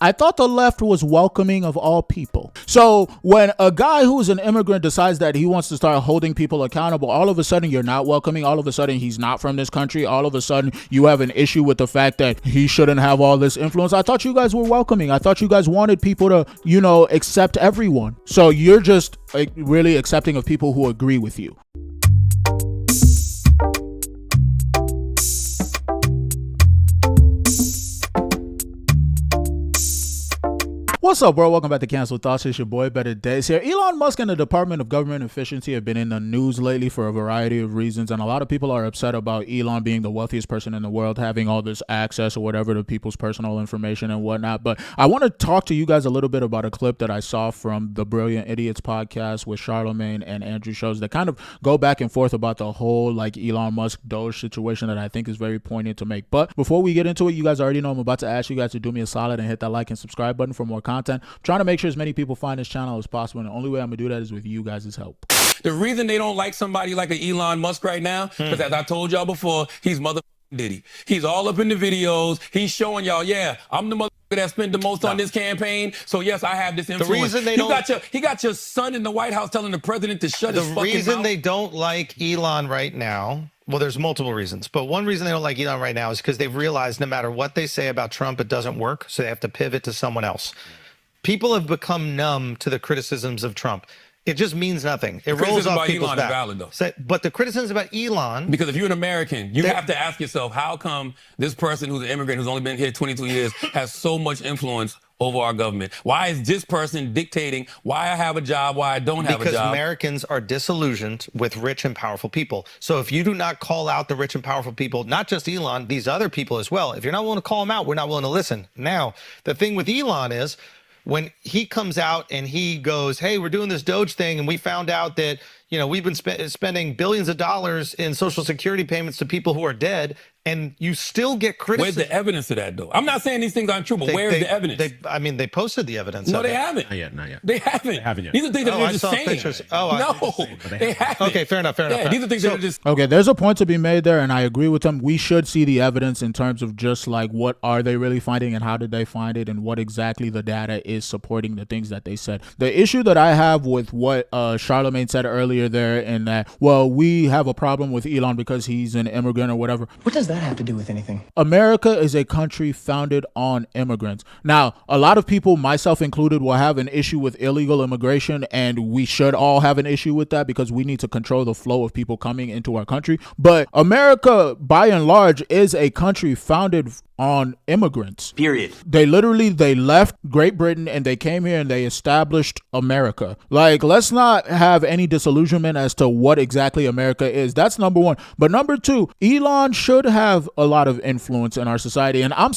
I thought the left was welcoming of all people. So when a guy who's an immigrant decides that he wants to start holding people accountable, all of a sudden you're not welcoming. All of a sudden he's not from this country. All of a sudden you have an issue with the fact that he shouldn't have all this influence. I thought you guys were welcoming. I thought you guys wanted people to, accept everyone. So you're just really accepting of people who agree with you. What's up, world? Welcome back to Cancel Thoughts. It's your boy, Better Days here. Elon Musk and the Department of Government Efficiency have been in the news lately for a variety of reasons, and a lot of people are upset about Elon being the wealthiest person in the world, having all this access or whatever to people's personal information and whatnot. But I want to talk to you guys a little bit about a clip that I saw from the Brilliant Idiots podcast with Charlamagne and Andrew Schulz that kind of go back and forth about the whole Elon Musk Doge situation that I think is very poignant to make. But before we get into it, you guys already know I'm about to ask you guys to do me a solid and hit that like and subscribe button for more content. I'm trying to make sure as many people find this channel as possible, and the only way I'm gonna do that is with you guys' help. The reason they don't like somebody like an Elon Musk right now, because as I told y'all before, he's motherfucking Diddy. He's all up in the videos. He's showing y'all, yeah, I'm the motherfucker that spent the most on this campaign. So yes, I have this influence. The reason they he got your son in the White House telling the president to shut his fucking mouth. The reason they don't like Elon right now, well, there's multiple reasons, but one reason they don't like Elon right now is because they've realized no matter what they say about Trump, it doesn't work. So they have to pivot to someone else. People have become numb to the criticisms of Trump. It just means nothing. It rolls off people's back. Valid, though. But the criticisms about Elon... Because if you're an American, you have to ask yourself, how come this person who's an immigrant who's only been here 22 years has so much influence over our government? Why is this person dictating why I have a job, why I don't have a job? Because Americans are disillusioned with rich and powerful people. So if you do not call out the rich and powerful people, not just Elon, these other people as well, if you're not willing to call them out, we're not willing to listen. Now, the thing with Elon is, when he comes out and he goes, hey, we're doing this Doge thing, and we found out that, we've been spending billions of dollars in Social Security payments to people who are dead, and you still get criticism. Where's the evidence of that, though? I'm not saying these things aren't true, but where's the evidence? They posted the evidence. No, they haven't. Not yet. They haven't. They haven't yet. These are things that they're just saying. Pictures. No, they haven't. Okay, fair enough. These are things that are just... Okay, there's a point to be made there, and I agree with them. We should see the evidence in terms of just what are they really finding and how did they find it and what exactly the data is supporting the things that they said. The issue that I have with what Charlamagne said earlier there in that, well, we have a problem with Elon because he's an immigrant or whatever. What does that have to do with anything? America is a country founded on immigrants. Now, a lot of people, myself included, will have an issue with illegal immigration, and we should all have an issue with that because we need to control the flow of people coming into our country. But America, by and large, is a country founded on immigrants. Period. They left Great Britain and they came here and they established America. Let's not have any disillusionment as to what exactly America is. That's number one. But number two, Elon should have a lot of influence in our society. And I'm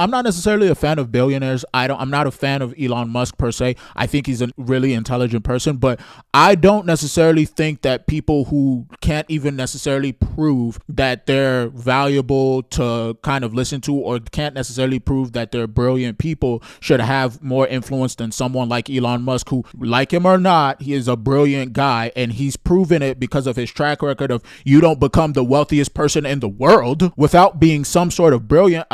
not necessarily a fan of billionaires. I'm not a fan of Elon Musk per se. I think he's a really intelligent person, but I don't necessarily think that people who can't even necessarily prove that they're valuable to kind of listen to, or can't necessarily prove that they're brilliant people, should have more influence than someone like Elon Musk, who, like him or not, he is a brilliant guy, and he's proven it because of his track record of you don't become the wealthiest person in the world without being some sort of brilliant.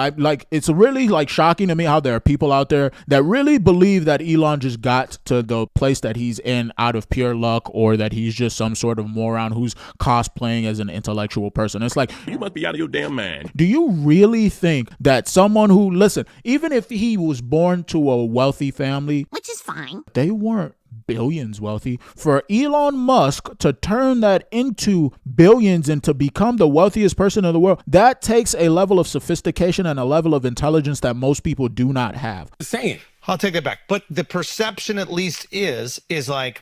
It's really shocking to me how there are people out there that really believe that Elon just got to the place that he's in out of pure luck, or that he's just some sort of moron who's cosplaying as an intellectual person. It's you must be out of your damn mind. Do you really think that someone who, listen, even if he was born to a wealthy family, which is fine, they weren't billions wealthy, for Elon Musk to turn that into billions and to become the wealthiest person in the world, that takes a level of sophistication and a level of intelligence that most people do not have. Saying, I'll take that back. But the perception, at least, is I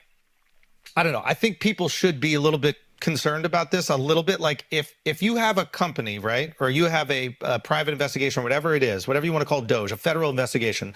don't know. I think people should be a little bit concerned about this a little bit. If you have a company, right, or you have a private investigation or whatever it is, whatever you want to call Doge, a federal investigation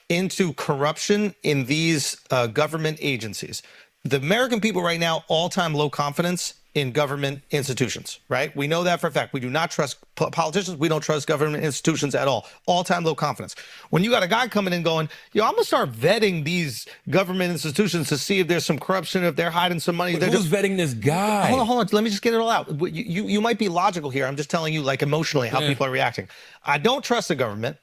into corruption in these government agencies, the American people right now, all-time low confidence in government institutions, right? We know that for a fact. We do not trust politicians. We don't trust government institutions at all. All-time low confidence. When you got a guy coming in going, I'm going to start vetting these government institutions to see if there's some corruption, if they're hiding some money. But who's vetting this guy? Hold on. Let me just get it all out. You might be logical here. I'm just telling you, emotionally, how people are reacting. I don't trust the government.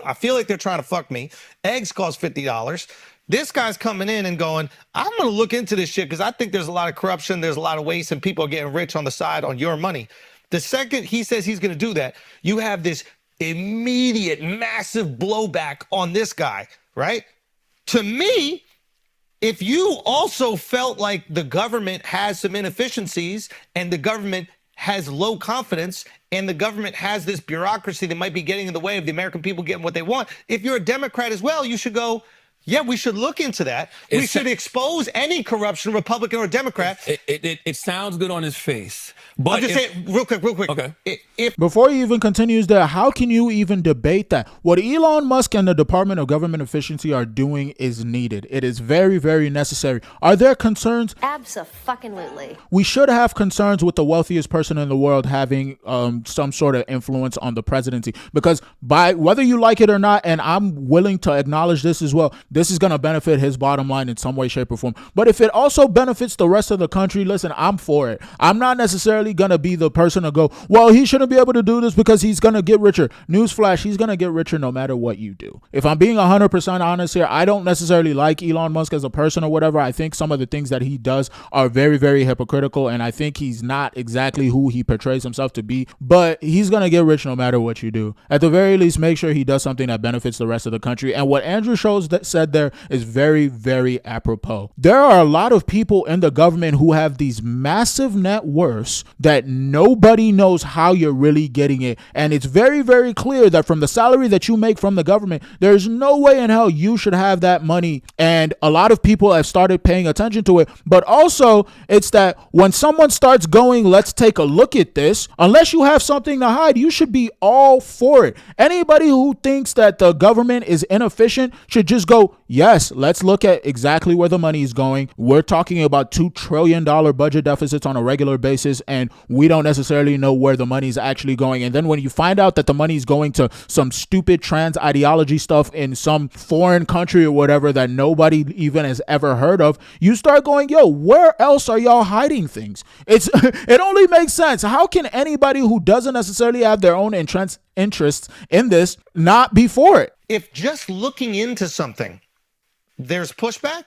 I feel like they're trying to fuck me. Eggs cost $50. This guy's coming in and going, I'm going to look into this shit because I think there's a lot of corruption, there's a lot of waste, and people are getting rich on the side on your money. The second he says he's going to do that, you have this immediate, massive blowback on this guy, right? To me, if you also felt like the government has some inefficiencies and the government has low confidence and the government has this bureaucracy that might be getting in the way of the American people getting what they want, if you're a Democrat as well, you should go, yeah, we should look into that. We should expose any corruption, Republican or Democrat. It sounds good on his face. But I'm just saying, real quick. Okay. Before he even continues there, how can you even debate that? What Elon Musk and the Department of Government Efficiency are doing is needed. It is very, very necessary. Are there concerns? Abso-fucking-lutely. We should have concerns with the wealthiest person in the world having some sort of influence on the presidency, because by whether you like it or not, and I'm willing to acknowledge this as well, this is going to benefit his bottom line in some way, shape, or form. But if it also benefits the rest of the country, listen, I'm for it. I'm not necessarily going to be the person to go, well, he shouldn't be able to do this because he's going to get richer. Newsflash, he's going to get richer no matter what you do. If I'm being 100% honest here, I don't necessarily like Elon Musk as a person or whatever. I think some of the things that he does are very, very hypocritical, and I think he's not exactly who he portrays himself to be, but he's going to get rich no matter what you do. At the very least, make sure he does something that benefits the rest of the country. And what Andrew Schulz said there is very, very apropos. There are a lot of people in the government who have these massive net worths that nobody knows how you're really getting it. And it's very, very clear that from the salary that you make from the government, there's no way in hell you should have that money. And a lot of people have started paying attention to it. But also, it's that when someone starts going, let's take a look at this, unless you have something to hide, you should be all for it. Anybody who thinks that the government is inefficient should just go, yes, let's look at exactly where the money is going. We're talking about $2 trillion budget deficits on a regular basis, and we don't necessarily know where the money is actually going. And then when you find out that the money is going to some stupid trans ideology stuff in some foreign country or whatever that nobody even has ever heard of, you start going, yo, where else are y'all hiding things? It only makes sense. How can anybody who doesn't necessarily have their own interests in this not be for it? If just looking into something, there's pushback,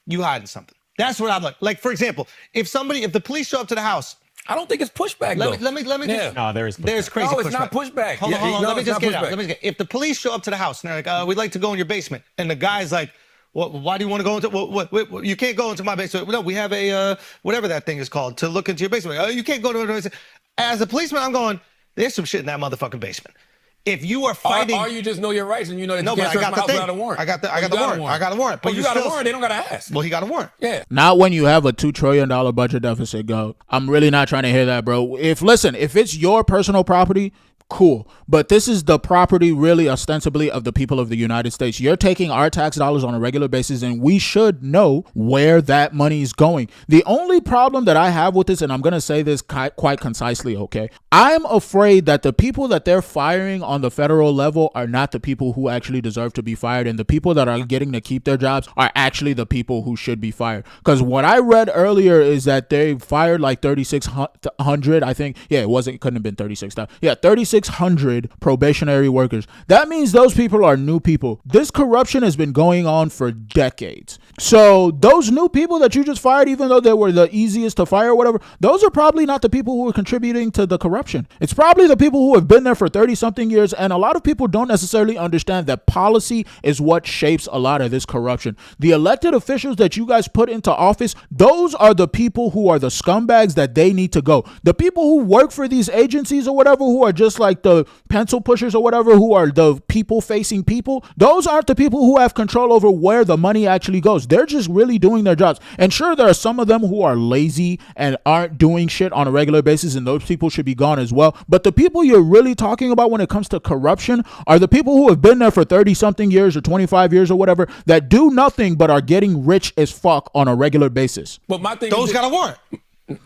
you hiding something. That's what I'm like. Like, for example, if the police show up to the house, I don't think it's pushback, though. Let me just. No, there is pushback. There's crazy pushback. No, it's not pushback. Hold on. No, Let me it's just not get it out. If the police show up to the house and they're like, we'd like to go in your basement, and the guy's like, why do you want to go into? What, you can't go into my basement. No, we have a whatever that thing is called to look into your basement. You can't go to it. As a policeman, I'm going, there's some shit in that motherfucking basement. If you are fighting, or you just know your rights and you know that you can't I search got my the house thing. without a warrant. I got the warrant. I got a warrant. But you got a warrant, they don't gotta ask. Well, he got a warrant. Yeah. Not when you have a $2 trillion budget deficit, go. I'm really not trying to hear that, bro. If it's your personal property, cool. But this is the property really ostensibly of the people of the United States. You're taking our tax dollars on a regular basis, and we should know where that money is going. The only problem that I have with this, and I'm going to say this quite concisely, okay? I'm afraid that the people that they're firing on the federal level are not the people who actually deserve to be fired, and the people that are getting to keep their jobs are actually the people who should be fired. Because what I read earlier is that they fired like 3,600, I think. Yeah, it couldn't have been 36,000. Yeah, 3,600 probationary workers. That means those people are new people. This corruption has been going on for decades. So those new people that you just fired, even though they were the easiest to fire or whatever, those are probably not the people who are contributing to the corruption. It's probably the people who have been there for 30 something years. And a lot of people don't necessarily understand that policy is what shapes a lot of this corruption. The elected officials that you guys put into office, those are the people who are the scumbags that they need to go. The people who work for these agencies or whatever, who are just like the pencil pushers or whatever, who are the people facing people, those aren't the people who have control over where the money actually goes. They're just really doing their jobs. And sure, there are some of them who are lazy and aren't doing shit on a regular basis, and those people should be gone as well. But the people you're really talking about when it comes to corruption are the people who have been there for 30 something years or 25 years or whatever, that do nothing but are getting rich as fuck on a regular basis. But my thing Those got a warrant.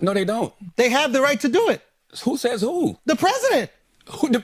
No, they don't. They have the right to do it. Who says who? The president.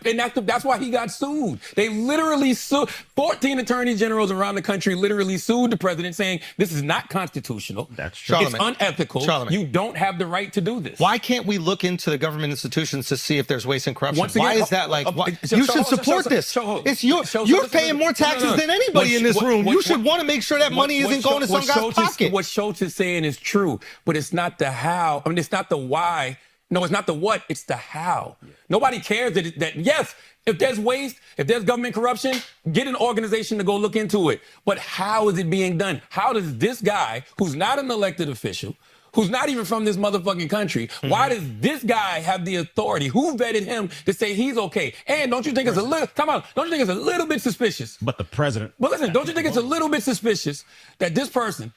And that's why he got sued. They literally sued. 14 attorney generals around the country literally sued the president saying this is not constitutional. That's true. It's unethical. You don't have the right to do this. Why can't we look into the government institutions to see if there's waste and corruption? Again, why is that like, you should support this. You're paying more taxes than anybody in this room. You should want to make sure that money isn't going to some guy's pocket. What Schulz is saying is true, but it's not the how. I mean, it's not the why. No, it's not the what, it's the how. Nobody cares that yes, if there's waste, if there's government corruption, get an organization to go look into it. But how is it being done? How does this guy, who's not an elected official, who's not even from this motherfucking country, why does this guy have the authority? Who vetted him to say he's okay? And don't you think it's a little, don't you think it's a little bit suspicious? But the president. But listen, don't you think it's a little bit suspicious that this person,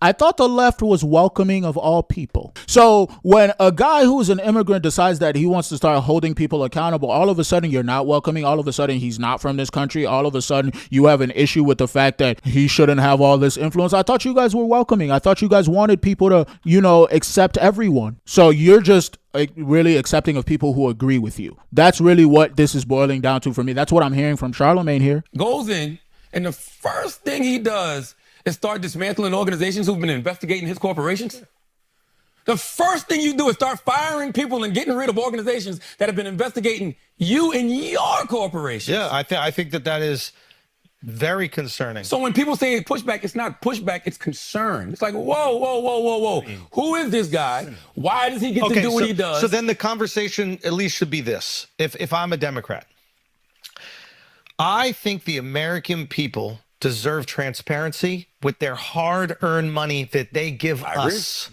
I thought the left was welcoming of all people. So when a guy who's an immigrant decides that he wants to start holding people accountable, all of a sudden you're not welcoming. All of a sudden he's not from this country. All of a sudden you have an issue with the fact that he shouldn't have all this influence. I thought you guys were welcoming. I thought you guys wanted people to, accept everyone. So you're just really accepting of people who agree with you. That's really what this is boiling down to for me. That's what I'm hearing from Charlamagne here. Goes in, and the first thing he does is start dismantling organizations who've been investigating his corporations. The first thing you do is start firing people and getting rid of organizations that have been investigating you and your corporation. Yeah, I think that is very concerning. So when people say pushback, it's not pushback, it's concern. It's like, whoa. Who is this guy? Why does he get to do what he does? So then the conversation at least should be this. If I'm a Democrat, I think the American people deserve transparency with their hard-earned money that they give us.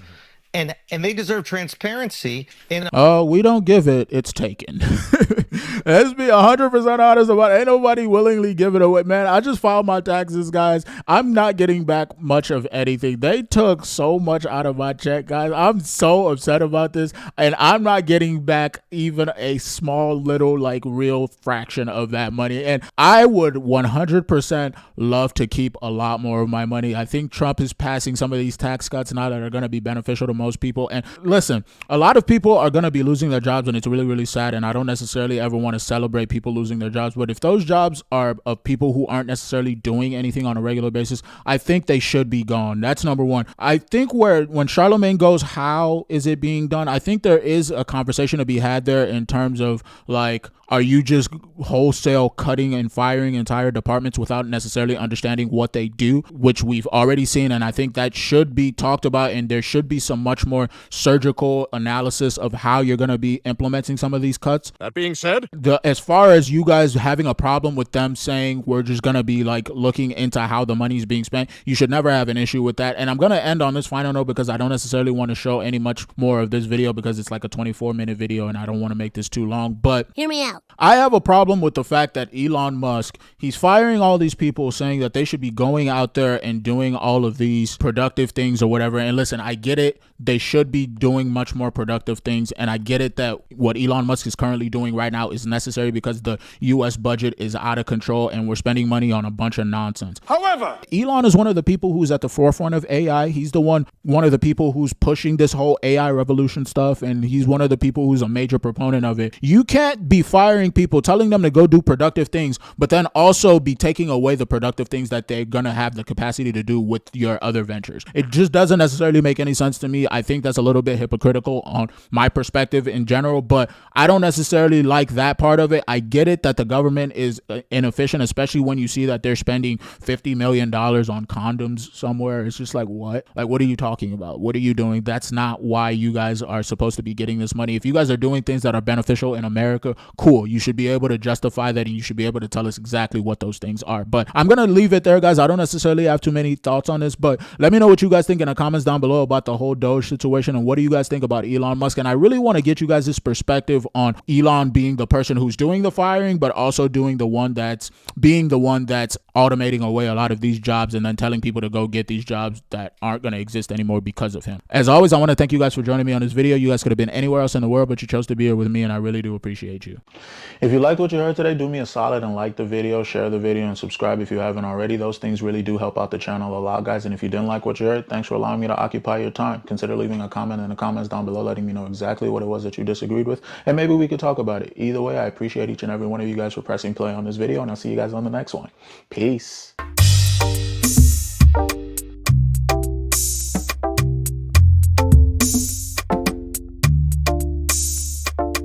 And they deserve transparency in we don't give it, it's taken. Let's be 100% honest about it. Ain't nobody willingly give it away. Man, I just filed my taxes, guys. I'm not getting back much of anything. They took so much out of my check, guys. I'm so upset about this. And I'm not getting back even a small little real fraction of that money. And I would 100% love to keep a lot more of my money. I think Trump is passing some of these tax cuts now that are going to be beneficial to most people. And listen, a lot of people are going to be losing their jobs, and it's really, really sad. And I don't necessarily ever want to celebrate people losing their jobs. But if those jobs are of people who aren't necessarily doing anything on a regular basis, I think they should be gone. That's number one. I think when Charlamagne goes, how is it being done? I think there is a conversation to be had there in terms of are you just wholesale cutting and firing entire departments without necessarily understanding what they do, which we've already seen. And I think that should be talked about, and there should be some much more surgical analysis of how you're going to be implementing some of these cuts. That being said, as far as you guys having a problem with them saying we're just going to be looking into how the money is being spent, you should never have an issue with that. And I'm going to end on this final note because I don't necessarily want to show any much more of this video because it's like a 24-minute video and I don't want to make this too long. But hear me out. I have a problem with the fact that Elon Musk, he's firing all these people saying that they should be going out there and doing all of these productive things or whatever. And listen, I get it. They should be doing much more productive things. And I get it that what Elon Musk is currently doing right now is necessary because the U.S. budget is out of control and we're spending money on a bunch of nonsense. however, Elon is one of the people who's at the forefront of AI. He's the one of the people who's pushing this whole AI revolution stuff. And he's one of the people who's a major proponent of it. You can't be firing people, telling them to go do productive things, but then also be taking away the productive things that they're going to have the capacity to do with your other ventures. It just doesn't necessarily make any sense to me. I think that's a little bit hypocritical on my perspective in general, but I don't necessarily like that part of it. I get it that the government is inefficient, especially when you see that they're spending $50 million on condoms somewhere. It's just what? What are you talking about? What are you doing? That's not why you guys are supposed to be getting this money. If you guys are doing things that are beneficial in America, cool. You should be able to justify that and you should be able to tell us exactly what those things are. But I'm going to leave it there, guys. I don't necessarily have too many thoughts on this, but let me know what you guys think in the comments down below about the whole Doge situation and what do you guys think about Elon Musk. And I really want to get you guys this perspective on Elon being the person who's doing the firing, but also being the one that's automating away a lot of these jobs and then telling people to go get these jobs that aren't going to exist anymore because of him. As always, I want to thank you guys for joining me on this video. You guys could have been anywhere else in the world, but you chose to be here with me, and I really do appreciate you. If you liked what you heard today, do me a solid and like the video, share the video, and subscribe if you haven't already. Those things really do help out the channel a lot, guys. And if you didn't like what you heard, thanks for allowing me to occupy your time. Consider consider leaving a comment in the comments down below, letting me know exactly what it was that you disagreed with, and maybe we could talk about it. Either way, I appreciate each and every one of you guys for pressing play on this video, and I'll see you guys on the next one. Peace.